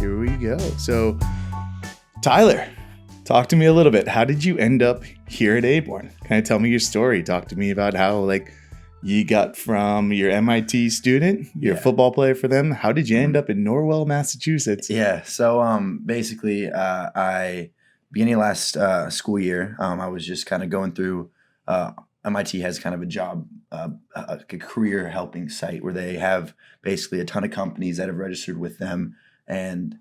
Here we go. So, Tyler, talk to me a little bit. How did you end up here at Aborn? Kind of tell me your story. Talk to me about how you got from your MIT student, your football player for them. How did you end up in Norwell, Massachusetts? Yeah. So basically, I beginning of last school year, I was just kind of going through. MIT has kind of a job, a career helping site where they have basically a ton of companies that have registered with them, and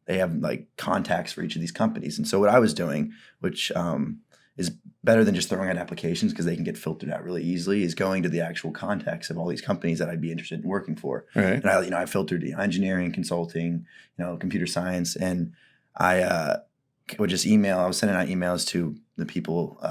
they have like contacts for each of these companies. And so what I was doing, which is better than just throwing out applications because they can get filtered out really easily, is going to the actual contacts of all these companies that I'd be interested in working for. Right. And I filtered engineering, consulting, computer science, and I would just email. I was sending out emails to the people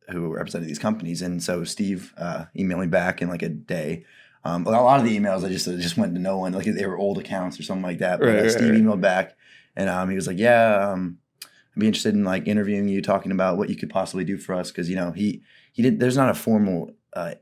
who represented these companies, and so Steve emailed me back in like a day. A lot of the emails I just went to no one, like they were old accounts or something like that. But Steve emailed back, and he was like, "Yeah, I'd be interested in like interviewing you, talking about what you could possibly do for us, because he did. There's not a formal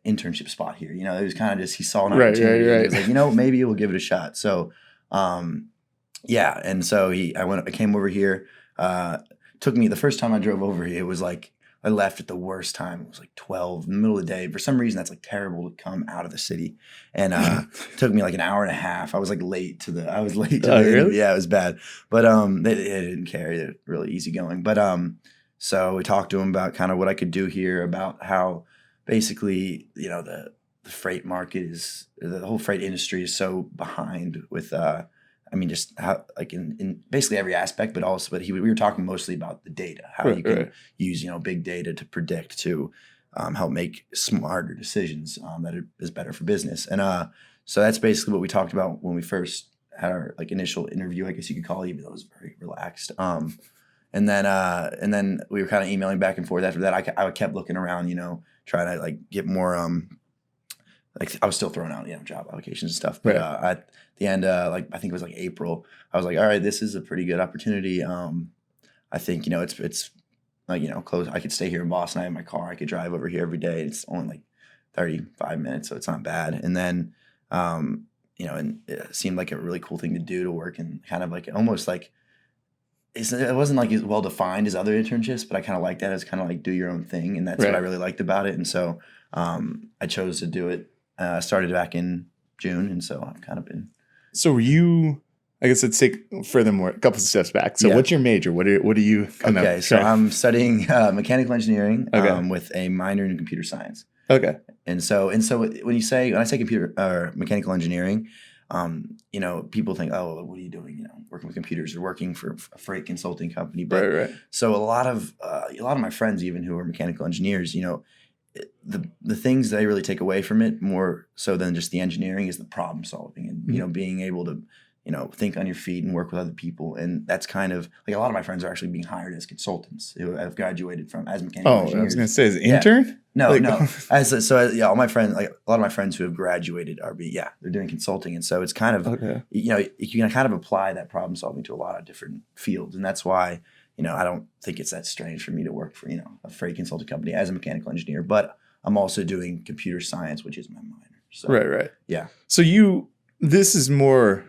internship spot here. It was kind of just he saw an opportunity. Right. He was like, maybe we'll give it a shot. So, yeah, and so I came over here. Took me the first time I drove over here. It was like I left at the worst time. It was like 12 in the middle of the day. For some reason, that's like terrible to come out of the city. And it took me like an hour and a half. I was like late to the. Really? Yeah, it was bad. But they didn't care. They're really easygoing. But so we talked to them about kind of what I could do here, about how basically the freight market is, the whole freight industry is so behind with. Just how like in basically every aspect, but we were talking mostly about the data, how you can use big data to predict, to help make smarter decisions that is better for business. And so that's basically what we talked about when we first had our like initial interview, I guess you could call it, even though it was very relaxed. And then we were kind of emailing back and forth. After that, I kept looking around, trying to like get more. Like I was still throwing out job applications and stuff, but at the end, I think it was like April, I was like, all right, this is a pretty good opportunity. I think it's like close. I could stay here in Boston. I have my car. I could drive over here every day. It's only like 35 minutes, so it's not bad. And then and it seemed like a really cool thing to do, to work in kind of like almost like it wasn't like as well defined as other internships, but I kind of like that as kind of like do your own thing, and that's what I really liked about it. And so I chose to do it. Started back in June, and so I've kind of been. So were you? I guess let's take furthermore a couple of steps back. So what's your major? What are you? So I'm studying mechanical engineering with a minor in computer science. Okay. And so when I say computer or mechanical engineering, people think, oh, what are you doing? Working with computers or working for a freight consulting company. But so a lot of my friends, even who are mechanical engineers, the things that I really take away from it more so than just the engineering is the problem solving and being able to think on your feet and work with other people. And that's kind of like a lot of my friends are actually being hired as consultants who have graduated as mechanical engineers. I was going to say, as an intern? No. All my friends, like a lot of my friends who have graduated they're doing consulting. And so it's kind of, you can kind of apply that problem solving to a lot of different fields. And that's why, I don't think it's that strange for me to work for, a freight consulting company as a mechanical engineer, but I'm also doing computer science, which is my minor. So, right. Yeah. So this is more,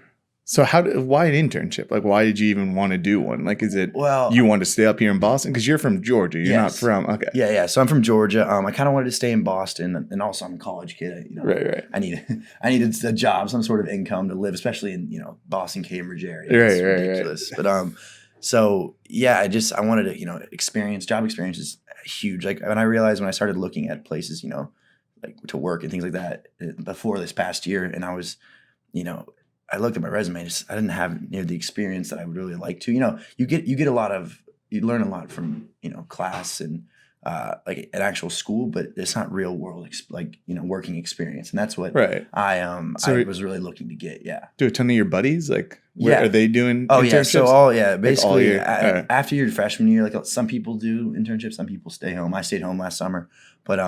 so why an internship? Like, why did you even want to do one? Like, is it, you want to stay up here in Boston? Because you're from Georgia. You're not from, okay. Yeah. So I'm from Georgia. I kind of wanted to stay in Boston, and also I'm a college kid. Right. I needed a job, some sort of income to live, especially in, Boston, Cambridge area. It's ridiculous. Right. But, so yeah, I wanted to, experience. Job experience is huge. Like when I realized when I started looking at places, like to work and things like that before this past year, and I was, I looked at my resume. I didn't have the experience that I would really like to. You learn a lot from class and like an actual school, but it's not real world working experience, and that's what I was really looking to get. Yeah. Do a ton of your buddies are they doing? Oh internships? yeah. So basically after your freshman year, like some people do internships, some people stay home. I stayed home last summer, but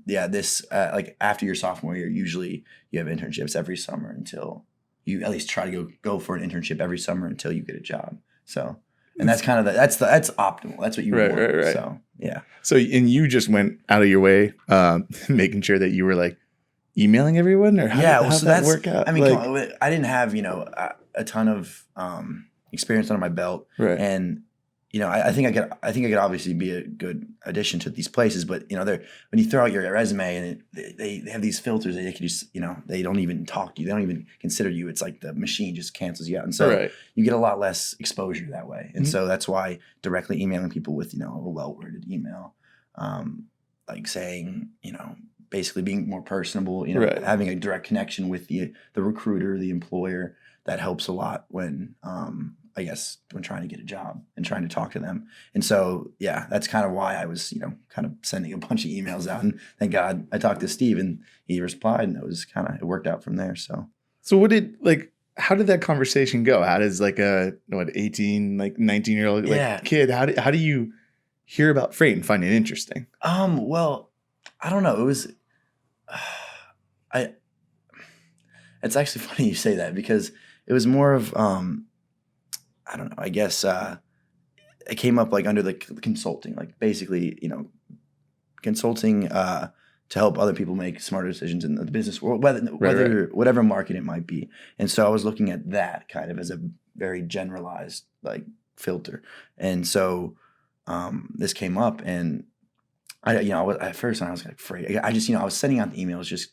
this like after your sophomore year, usually you have internships every summer until you at least try to go for an internship every summer until you get a job. So. And that's kind of that's optimal. That's what you want. Right. So yeah. So and you just went out of your way, making sure that you were like emailing everyone, or how did that work out? I mean, I didn't have a ton of experience under my belt, Right. and I think I could obviously be a good addition to these places, but when you throw out your resume and they have these filters that they can just they don't even talk to you, they don't even consider you. It's like the machine just cancels you out, and so Right. you get a lot less exposure that way. And Mhm. so that's why directly emailing people with a well-worded email, like saying basically being more personable, Right. having a direct connection with the recruiter, the employer, that helps a lot when I guess when trying to get a job and trying to talk to them. And so, yeah, that's kind of why I was, kind of sending a bunch of emails out. And thank God I talked to Steve and he replied, and it worked out from there. So how did that conversation go? How does like a 18, like 19-year-old Yeah. kid, how do you hear about freight and find it interesting? Well, I don't know. It was, it's actually funny you say that, because it was more of, I don't know, I guess, it came up like under the consulting, like basically, consulting to help other people make smarter decisions in the business world, whatever market it might be. And so I was looking at that kind of as a very generalized like filter. And so this came up, and at first when I was like afraid, I just, I was sending out the emails just,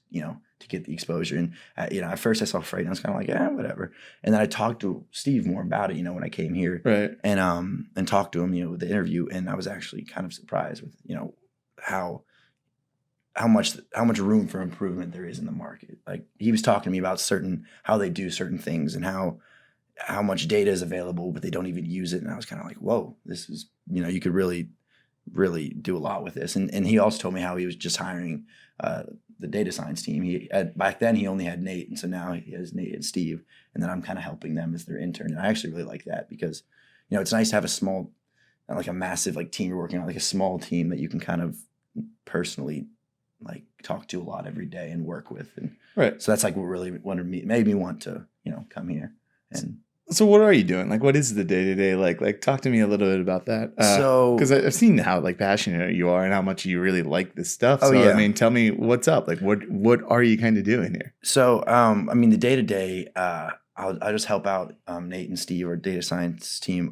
to get the exposure. And, at first I saw freight and I was kind of like, whatever. And then I talked to Steve more about it, when I came here, Right. And talked to him, with the interview. And I was actually kind of surprised with, how much room for improvement there is in the market. Like he was talking to me about how they do certain things and how much data is available, but they don't even use it. And I was kind of like, whoa, this is, you could really do a lot with this. And he also told me how he was just hiring the data science team. Back then he only had Nate, and so now he has Nate and Steve, and then I'm kind of helping them as their intern. And I actually really like that because it's nice to have a small, not like a massive like team you're working on, like a small team that you can kind of personally like talk to a lot every day and work with. And right. So that's like what really made me want to come here. And so what are you doing? Like, what is the day-to-day like? Like, talk to me a little bit about that. Because I've seen how like passionate you are and how much you really like this stuff. So, yeah. I mean, tell me what's up. Like, what are you kind of doing here? So, I mean, the day-to-day, I'll just help out Nate and Steve, our data science team,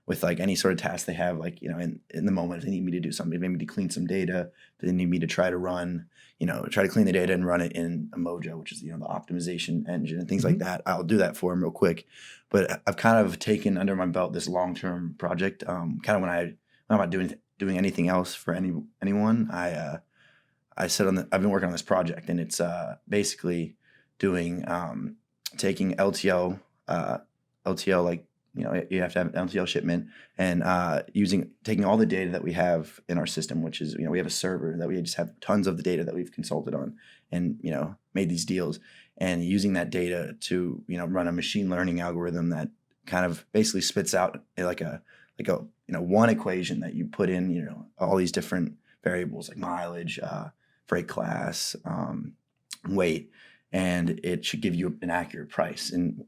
with like any sort of task they have. Like, in the moment, if they need me to do something, maybe to clean some data, if they need me to try to clean the data and run it in a Mojo, which is the optimization engine and things like that. I'll do that for them real quick. But I've kind of taken under my belt this long-term project. Kind of when I'm not doing anything else for anyone, I've been working on this project, and it's basically doing taking LTL like you have to have an LTL shipment, and taking all the data that we have in our system, which is we have a server that we just have tons of the data that we've consulted on and made these deals, and using that data to run a machine learning algorithm that kind of basically spits out like a one equation that you put in all these different variables like mileage, freight class, weight, and it should give you an accurate price. And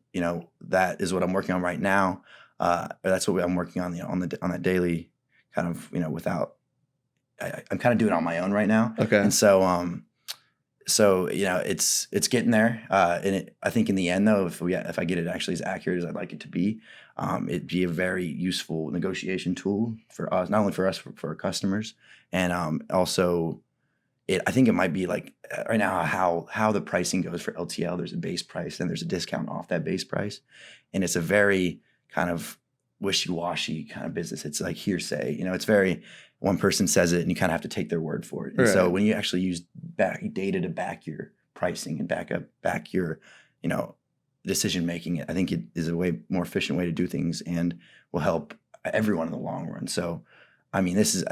that is what I'm working on right now. That's what I'm working on on that daily kind of without I'm kind of doing it on my own right now. Okay. And so it's getting there. And I think in the end though, if I get it actually as accurate as I'd like it to be, it'd be a very useful negotiation tool for us, not only for us, for our customers, and also. I think it might be like right now how the pricing goes for LTL. There's a base price and there's a discount off that base price, and it's a very kind of wishy-washy kind of business. It's like hearsay, it's very one person says it and you kind of have to take their word for it. And so when you actually use data to back your pricing and back your decision making, I think it is a way more efficient way to do things and will help everyone in the long run. So, I mean, this is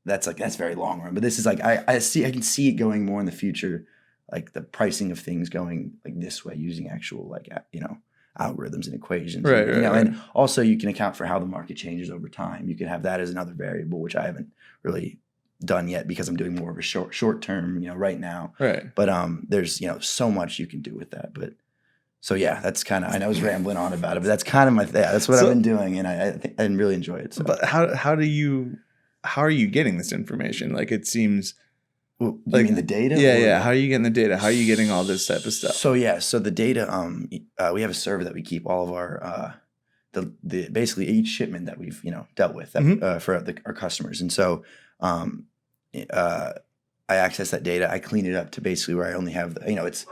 that's very long run, but this is like I can see it going more in the future, like the pricing of things going like this way using actual like algorithms and equations, right. And also you can account for how the market changes over time. You can have that as another variable, which I haven't really done yet because I'm doing more of a short term, right now. Right. But there's so much you can do with that. But so yeah, that's kind of, I know I was rambling on about it, but that's kind of that's what I've been doing, and I really enjoy it. So. But how are you getting this information? Like it seems You Like, mean the data? yeah. How are you getting the data? How are you getting all this type of stuff? So the data, we have a server that we keep all of our the basically each shipment that we've dealt with that, for our customers, and so um, uh, I access that data. I clean it up to basically where I only have it's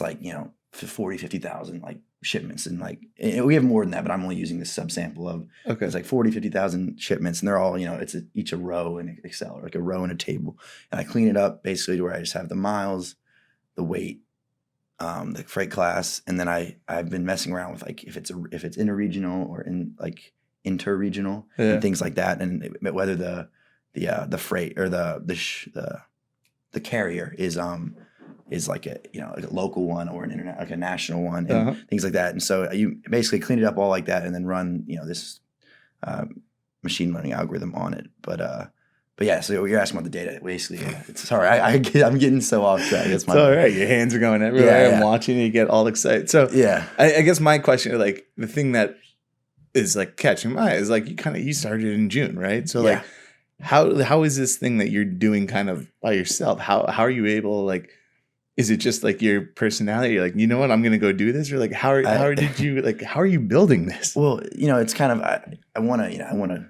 like 40,000-50,000 like shipments, and like we have more than that, but I'm only using this subsample of Okay. it's like 40,000-50,000 shipments, and they're all it's each a row in Excel, or like a row in a table, and I clean it up basically to where I just have the miles, the weight, the freight class, and then I've been messing around with like if it's interregional or in like interregional and things like that, and whether the freight or the carrier is like like a local one or an internet like a national one, and things like that. And so you basically clean it up all like that, and then run this machine learning algorithm on it. But yeah, so you're asking about the data. Basically, it's sorry, I'm getting so off track. That's my all right. Your hands are going everywhere. Yeah. I'm watching you get all excited. So yeah. I guess my question, like the thing that is like catching my eye is like you started in June, right? So like how is this thing that you're doing kind of by yourself? How are you able, like, is it just like your personality? You're like, you know what, I'm gonna go do this, or like how are you building this? Well, it's kind of I want to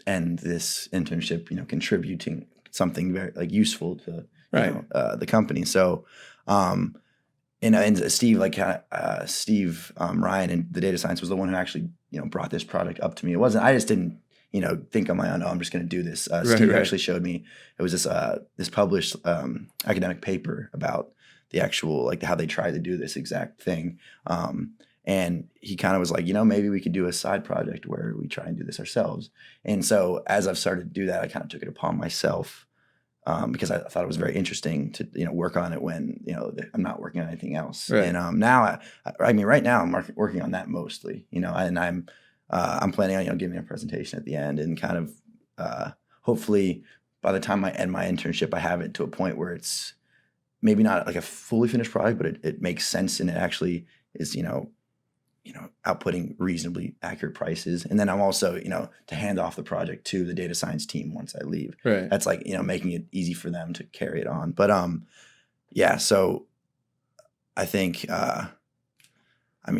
end this internship, contributing something very like useful to the company. So, and Steve, Steve Ryan in the data science was the one who actually brought this product up to me. It wasn't, I just didn't think on my own, oh, I'm just going to do this. Steve actually showed me, it was this published academic paper about the actual like how they tried to do this exact thing. And he kind of was like, maybe we could do a side project where we try and do this ourselves. And so as I've started to do that, I kind of took it upon myself, because I thought it was very interesting to work on it when I'm not working on anything else. Right. And now right now I'm working on that mostly, and I'm planning on giving a presentation at the end, and kind of hopefully by the time I end my internship, I have it to a point where it's maybe not like a fully finished product, but it makes sense, and it actually is outputting reasonably accurate prices. And then I'm also to hand off the project to the data science team once I leave. Right. That's like making it easy for them to carry it on. But yeah. So I think yeah. I'm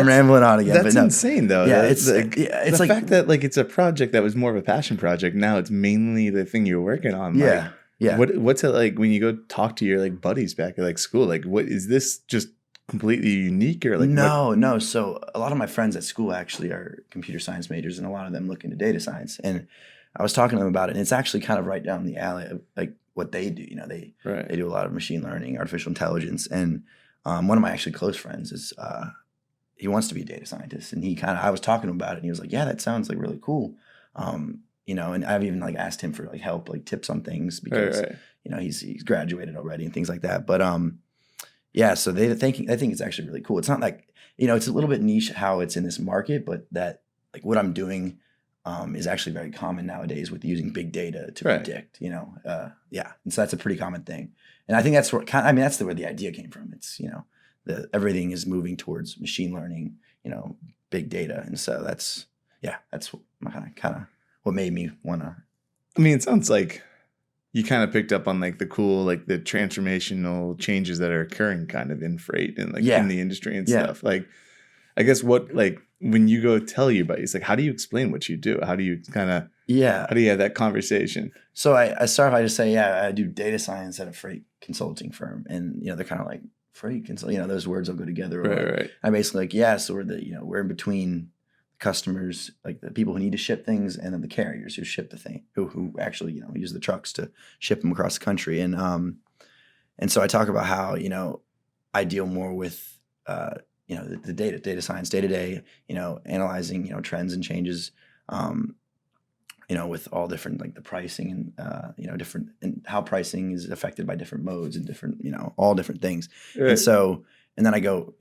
rambling on again. That's insane, though. Yeah, it's the fact that like it's a project that was more of a passion project. Now it's mainly the thing you're working on. Yeah. Like, yeah. What's it like when you go talk to your like buddies back at like school? Like, what is this just completely unique, or like no? So a lot of my friends at school actually are computer science majors, and a lot of them look into data science. And I was talking to them about it, and it's actually kind of right down the alley of like what they do. They do a lot of machine learning, artificial intelligence, and one of my actually close friends is he wants to be a data scientist, and I was talking to him about it, and he was like, yeah, that sounds like really cool. And I've even like asked him for like help, like tips on things, because he's graduated already and things like that. But yeah, so I think it's actually really cool. It's not like it's a little bit niche how it's in this market, but that like what I'm doing is actually very common nowadays with using big data to predict. And so that's a pretty common thing. And I think that's where that's where the idea came from. It's everything is moving towards machine learning, big data, and so that's kind of what made me want to. I mean, it sounds like you kind of picked up on like the cool, like the transformational changes that are occurring kind of in freight and like in the industry and stuff. Like, I guess what, like when you go tell your buddies, like how do you explain what you do? How do you kind of, how do you have that conversation? So I start by just saying, I do data science at a freight consulting firm, and they're kind of like freight consult, those words will go together. Right. I'm basically like, so we're in between customers, like the people who need to ship things, and then the carriers who ship the thing, who actually use the trucks to ship them across the country. And so I talk about how I deal more with the data science day to day, analyzing trends and changes, with all different like the pricing and different, and how pricing is affected by different modes and different all different things. Right. And then I go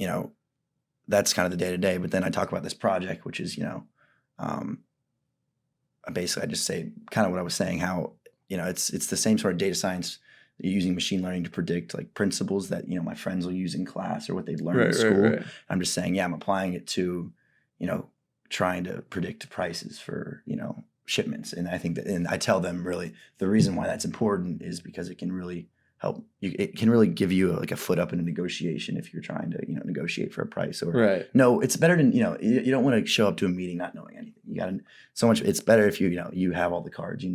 that's kind of the day to day. But then I talk about this project, which is, basically I just say kind of what I was saying, how, it's the same sort of data science, using machine learning to predict like principles that, my friends will use in class or what they'd learn in school. Right. I'm just saying, I'm applying it to, trying to predict prices for, shipments. And I think that, and I tell them really the reason why that's important is because it can really help you. It can really give you like a foot up in a negotiation if you're trying to, negotiate for a price or Right. no, it's better than, you don't want to show up to a meeting not knowing anything. You got to so much. It's better if you have all the cards,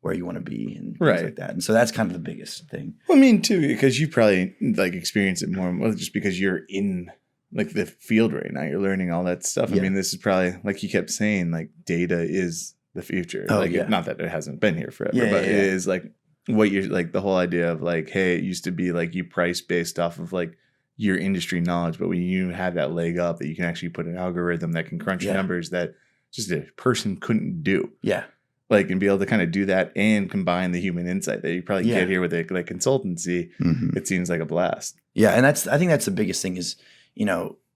where you want to be and things Right. like that. And so that's kind of the biggest thing. Well, I mean, too, because you probably like experience it more, well, just because you're in like the field right now. You're learning all that stuff. Yeah. I mean, this is probably, like you kept saying, like data is the future. Oh, like, yeah. not that it hasn't been here forever, Yeah, but yeah, it yeah. is like what you're like the whole idea of like, hey, it used to be like you price based off of like your industry knowledge, but when you have that leg up that you can actually put an algorithm that can crunch Yeah. numbers that just a person couldn't do. Yeah. Like, and be able to kind of do that and combine the human insight that you probably Yeah. get here with like consultancy. Mhm. It seems like a blast. Yeah. And I think that's the biggest thing is,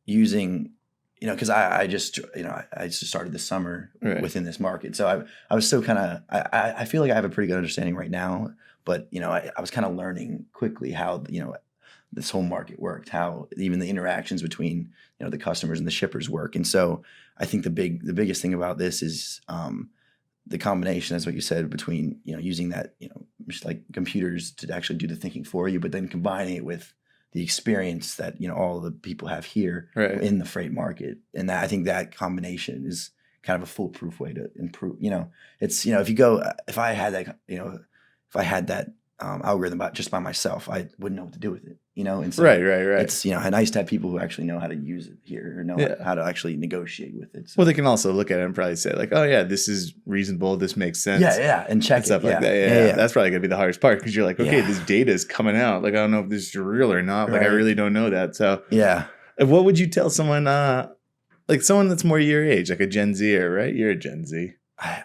using, because I just started this summer Right. within this market. So I was still kind of, I feel like I have a pretty good understanding right now, but, I was kind of learning quickly how, this whole market worked, how even the interactions between, the customers and the shippers work. And so I think the biggest thing about this is, the combination, that's what you said, between, using that, just like computers to actually do the thinking for you, but then combining it with the experience that, all the people have here Right. in the freight market. And that, I think that combination is kind of a foolproof way to improve, it's, if I had that, if I had that algorithm just by myself, I wouldn't know what to do with it, and so Right. it's, nice to have people who actually know how to use it here or know Yeah. how to actually negotiate with it. So. Well, they can also look at it and probably say like, oh yeah, this is reasonable. This makes sense. Yeah, and check And stuff it. like that. Yeah. That's probably gonna be the hardest part because you're like, okay, Yeah. this data is coming out. Like, I don't know if this is real or not. Like, I Right. really don't know that. So, Yeah. what would you tell someone, like someone that's more your age, like a Gen Zer, right? You're a Gen Z.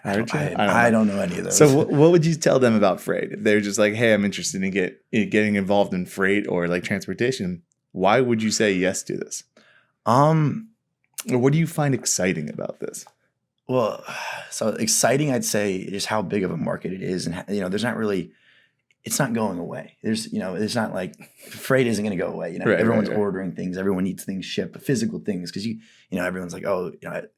Aren't you? I don't know any of those. So, what would you tell them about freight? If they're just like, hey, I'm interested in getting involved in freight or like transportation, why would you say yes to this? Or what do you find exciting about this? Well, so exciting, I'd say, just how big of a market it is, and there's not really, it's not going away. It's not like freight isn't going to go away. Right, everyone's right. ordering things, everyone needs things shipped, physical things, because everyone's like, oh,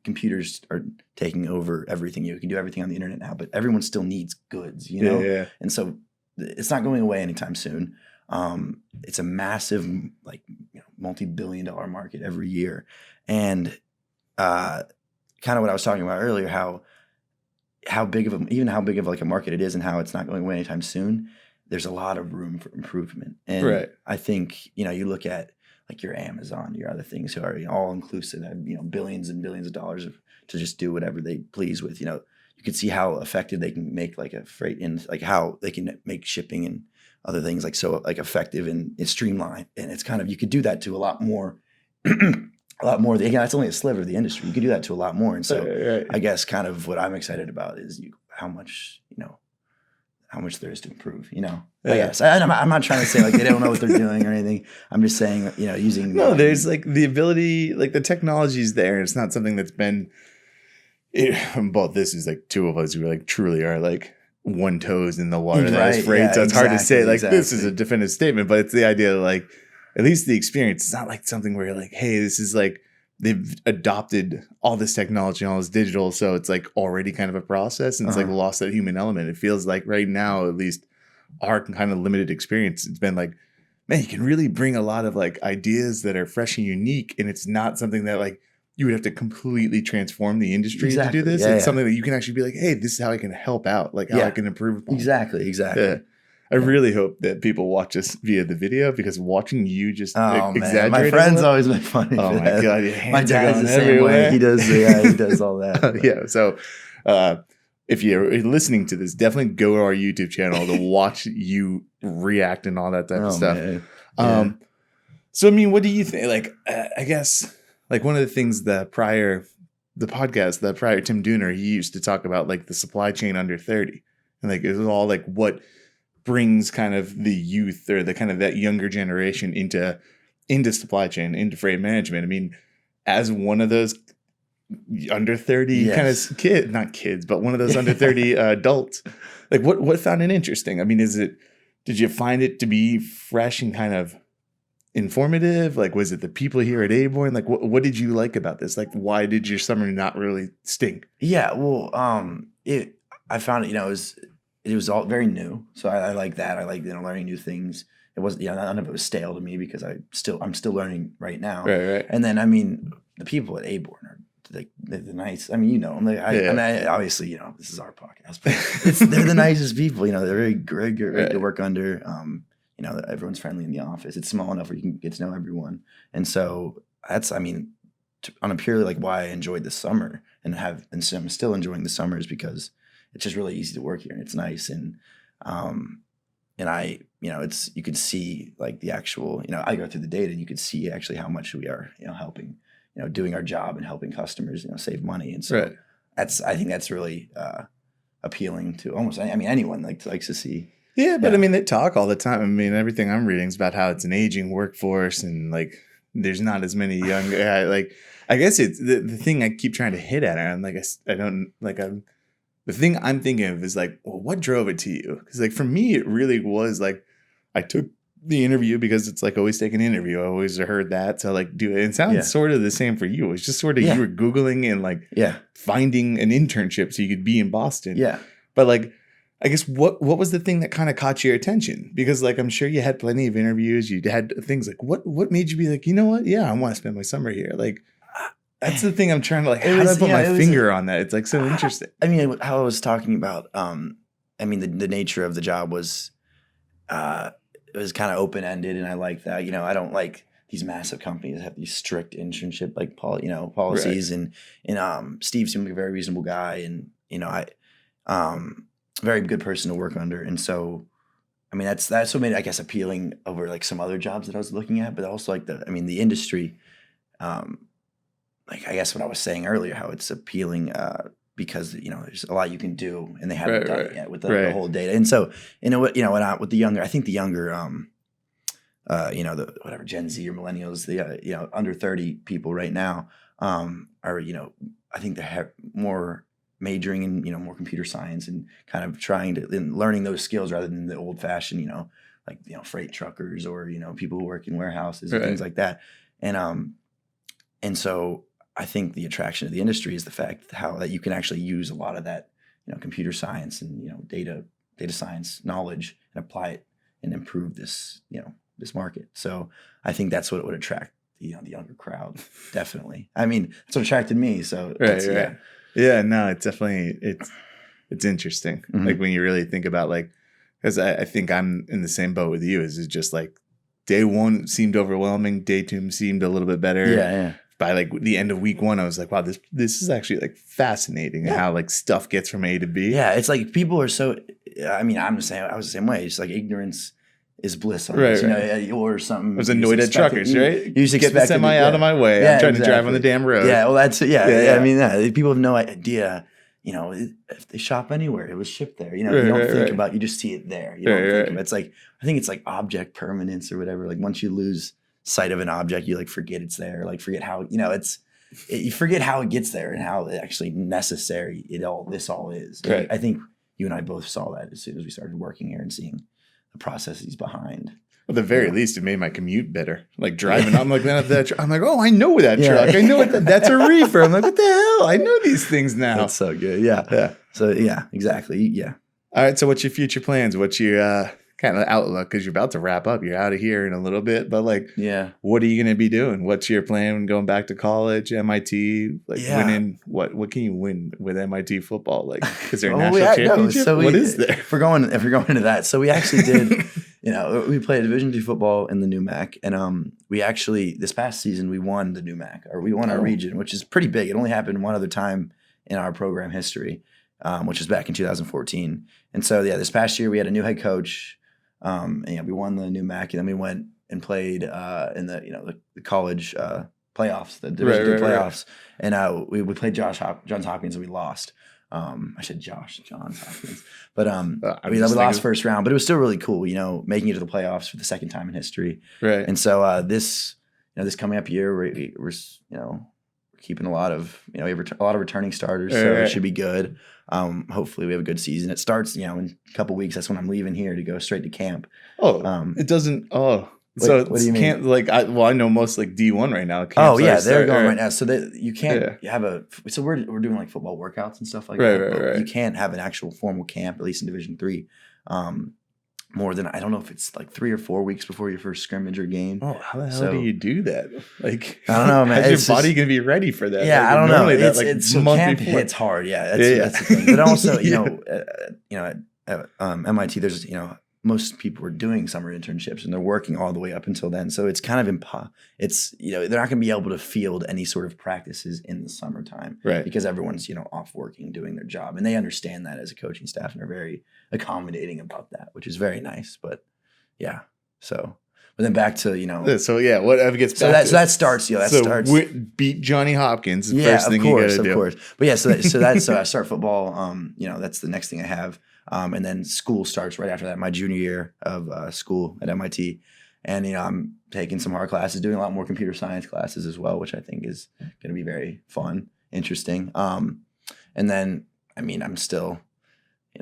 computers are taking over everything. You can do everything on the internet now, but everyone still needs goods. Yeah. And so it's not going away anytime soon. It's a massive, like, multi-billion-dollar market every year, and kind of what I was talking about earlier, how big of like a market it is, and how it's not going away anytime soon. There's a lot of room for improvement, and Right. I think you look at like your Amazon, your other things who are all inclusive, have billions and billions of dollars to just do whatever they please with. You can see how effective they can make like a freight, and like how they can make shipping and other things like so like effective and streamlined. And it's kind of, you could do that to a lot more. A lot more. Again, that's only a sliver of the industry. You could do that to a lot more. And so Right. I guess kind of what I'm excited about is how much there is to improve, Yeah. Yes, I'm not trying to say like they don't know what they're doing or anything. I'm just saying, using. No, there's like the ability, like the technology's there. It's not something that's been. Both this is like two of us who like truly are like one toes in the water. Right, That is freight. yeah, So it's hard to say like exactly. this is a definitive statement, but it's the idea of like at least the experience. It's not like something where you're like, hey, this is like they've adopted all this technology, all this digital, so it's like already kind of a process, and it's like lost that human element. It feels like right now, at least our kind of limited experience, it's been like, man, you can really bring a lot of like ideas that are fresh and unique, and it's not something that like you would have to completely transform the industry to do this. Yeah, It's something that you can actually be like, hey, this is how I can help out, like how I can improve upon. Exactly. Yeah. I really hope that people watch us via the video, because watching you just exaggerate. My friends always make fun of me. Oh for my that. God, your My hands are dad's going the same everywhere. way. He does. Yeah, he does all that. Yeah. So if you're listening to this, definitely go to our YouTube channel to watch you react and all that type of stuff. Man. Yeah. So, I mean, what do you think? Like, I guess, like one of the things the prior Tim Dooner, he used to talk about like the supply chain under 30. And like, it was all like what brings kind of the youth or the kind of that younger generation into supply chain, into freight management. I mean, as one of those under 30 kind of not kids, but one of those under 30 adults, like what found it interesting? I mean, did you find it to be fresh and kind of informative? Like, was it the people here at Aborn? Like, what did you like about this? Like, why did your summer not really stink? Yeah, well, I found it, it was all very new. So I like that. I like, learning new things. It wasn't, none of it was stale to me because I'm still learning right now. Right. And then, I mean, the people at Aborn are like they're the nice. I mean, I'm like, I mean, obviously, this is our podcast, but they're the nicest people. They're very great to work under. Everyone's friendly in the office. It's small enough where you can get to know everyone. And so that's, I mean, on a purely like why I enjoyed the summer and so I'm still enjoying the summers because it's just really easy to work here and it's nice. And I, it's, you could see like the actual, I go through the data and you could see actually how much we are, helping, doing our job and helping customers, save money. And so I think that's really appealing to almost, anyone likes to see. Yeah, but I mean, they talk all the time. I mean, everything I'm reading is about how it's an aging workforce and like there's not as many young like. I guess it's the thing I keep trying to hit at. I'm like the thing I'm thinking of is like, well, what drove it to you? Because like for me, it really was like I took the interview because it's like always take an interview. I always heard that, so like do it. It sounds sort of the same for you. It's just sort of you were Googling and like finding an internship so you could be in Boston. Yeah, but like. I guess what was the thing that kind of caught your attention? Because like I'm sure you had plenty of interviews, you had things like what made you be like, you know what? Yeah, I want to spend my summer here. Like that's the thing I'm trying to like. How do I put my finger on that? It's like so interesting. I mean, how I was talking about. The nature of the job was, it was kind of open ended, and I like that. I don't like these massive companies that have these strict internship like policies, and Steve seemed like a very reasonable guy, and very good person to work under. And so, I mean, that's what made it, I guess, appealing over like some other jobs that I was looking at, but also like the industry, like I guess what I was saying earlier, how it's appealing because, there's a lot you can do and they haven't done it yet with the whole data. And so, with the younger, I think the younger, the whatever Gen Z or millennials, the, under 30 people right now are, I think they have more majoring in, more computer science and kind of trying to learning those skills rather than the old fashioned, like, freight truckers or, people who work in warehouses and things like that. And so I think the attraction of the industry is the fact how that you can actually use a lot of that, computer science and, data science knowledge and apply it and improve this, this market. So I think that's what would attract the younger crowd. Definitely. I mean, that's what attracted me. So right. Yeah, no, it's definitely, it's interesting. Mm-hmm. Like when you really think about like, because I think I'm in the same boat with you. Is it just like day one seemed overwhelming, day two seemed a little bit better. Yeah. By like the end of week one, I was like, wow, this is actually like fascinating how like stuff gets from A to B. Yeah, it's like people are so. I mean, I was the same way. It's like ignorance is bliss on this, or something. I was annoyed at truckers, right? You used to get the semi out of my way. I'm trying to drive on the damn road. Yeah, well, that's I mean, people have no idea. If they shop anywhere, it was shipped there. You don't think about. You just see it there. You don't think about. It's like I think it's like object permanence or whatever. Like once you lose sight of an object, you like forget it's there. Like forget how you forget how it gets there and how actually necessary this all is. Right. I think you and I both saw that as soon as we started working here and seeing the processes behind. At the very least, it made my commute better. Like driving, I'm like, I'm like, oh, I know that truck. I know that's a reefer. I'm like, what the hell? I know these things now. That's so good. Yeah. So yeah, exactly. Yeah. All right. So what's your future plans? What's your kind of outlook? Because you're about to wrap up. You're out of here in a little bit, but like, what are you going to be doing? What's your plan going back to college, MIT? Like winning what can you win with MIT football? Like, is there a national championship? So what is there? If we're going into that, so we actually did. We played Division II football in the new MAC, and we actually this past season we won the new MAC, or we won our region, which is pretty big. It only happened one other time in our program history, which was back in 2014. And so this past year we had a new head coach. We won the new MAC, and then we went and played in the college playoffs, the Division II playoffs, and we played Johns Hopkins, and we lost. I said Johns Hopkins, but we lost first round, but it was still really cool, making it to the playoffs for the second time in history. Right. And so this coming up year, we're keeping a lot of we have a lot of returning starters, so it should be good. Hopefully we have a good season. It starts in a couple weeks. That's when I'm leaving here to go straight to camp. It doesn't. So what do you mean? can't like I know most like D1 right now. Oh Camps yeah, are they're going or- right now. So that you can't Yeah. have a. So we're doing like football workouts and stuff like Right, that. right, But right. you can't have an actual formal camp, at least in Division 3. More than I don't know if it's like 3 or 4 weeks before your first scrimmage or game. Oh, how the hell So- do you do that? Like, I don't know, man. How's It's your body just- gonna be ready for that? Yeah, Like, I don't know. normally that, It's like, it's so month camp before. hits hard. Yeah, Yeah. that's the thing. But also, Yeah. at MIT, there's most people are doing summer internships and they're working all the way up until then. So it's kind of it's they're not going to be able to field any sort of practices in the summertime, Right. Because everyone's off working, doing their job, and they understand that as a coaching staff and are very accommodating about that, which is very nice. But yeah, so but then back to So yeah, whatever gets so back that to so that starts that so starts. beat Johnny Hopkins. The Yeah, first thing of course, you gotta of do. course. But yeah, so I start football. That's the next thing I have. And then school starts right after that. My junior year of school at MIT, and I'm taking some hard classes, doing a lot more computer science classes as well, which I think is going to be very fun, interesting. And then I'm still,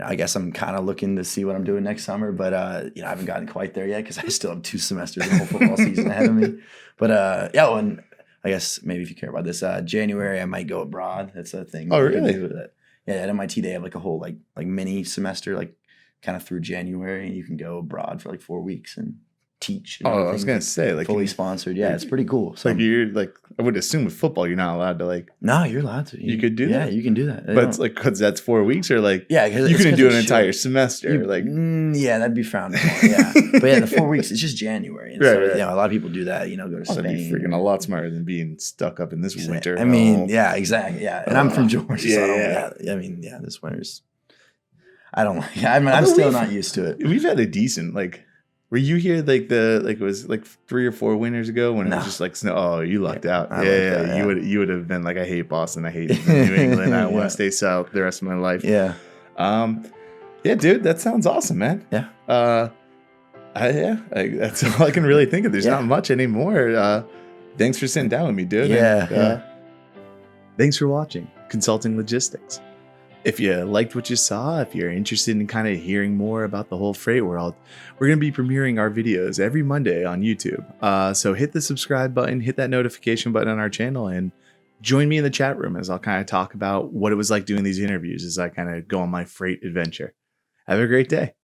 I guess I'm kind of looking to see what I'm doing next summer, but I haven't gotten quite there yet because I still have 2 semesters of the whole football season ahead of me. But and I guess maybe if you care about this, January I might go abroad. That's a thing. Oh, that I really? do that. Yeah, at MIT they have like a whole like mini semester, like kind of through January, and you can go abroad for like 4 weeks and teach. And Oh, I was everything, gonna say like fully sponsored. Yeah, it's pretty cool. It's So like you're like I would assume with football you're not allowed to like, no, you're allowed to. You could do Yeah, that? you can do that. They but don't- it's like because that's 4 weeks or like yeah, you couldn't do an entire semester like. yeah, that'd be frowned upon. Yeah, but yeah, the 4 weeks it's just January. And Right, so, right. a lot of people do that. Go to Oh, Spain. that'd be freaking a lot smarter than being stuck up in this winter. I mean, Oh. yeah, exactly. Yeah, and I'm from Georgia. Yeah, so yeah. I mean, this winter's. I don't like. I'm still not used to it. We've had a decent like. Were you here like it was like 3 or 4 winters ago when it No. was just like snow? Oh, you lucked out. I Yeah, lucked yeah. out, yeah. You would have been like, I hate Boston. I hate New England. I want Yeah. to stay south the rest of my life. Yeah. Yeah, dude, that sounds awesome, man. Yeah. That's all I can really think of. There's Yeah. not much anymore. Thanks for sitting down with me, dude. Yeah, And, yeah. Thanks for watching Consulting Logistics. If you liked what you saw, if you're interested in kind of hearing more about the whole freight world, we're going to be premiering our videos every Monday on YouTube. So hit the subscribe button, hit that notification button on our channel, and join me in the chat room as I'll kind of talk about what it was like doing these interviews as I kind of go on my freight adventure. Have a great day.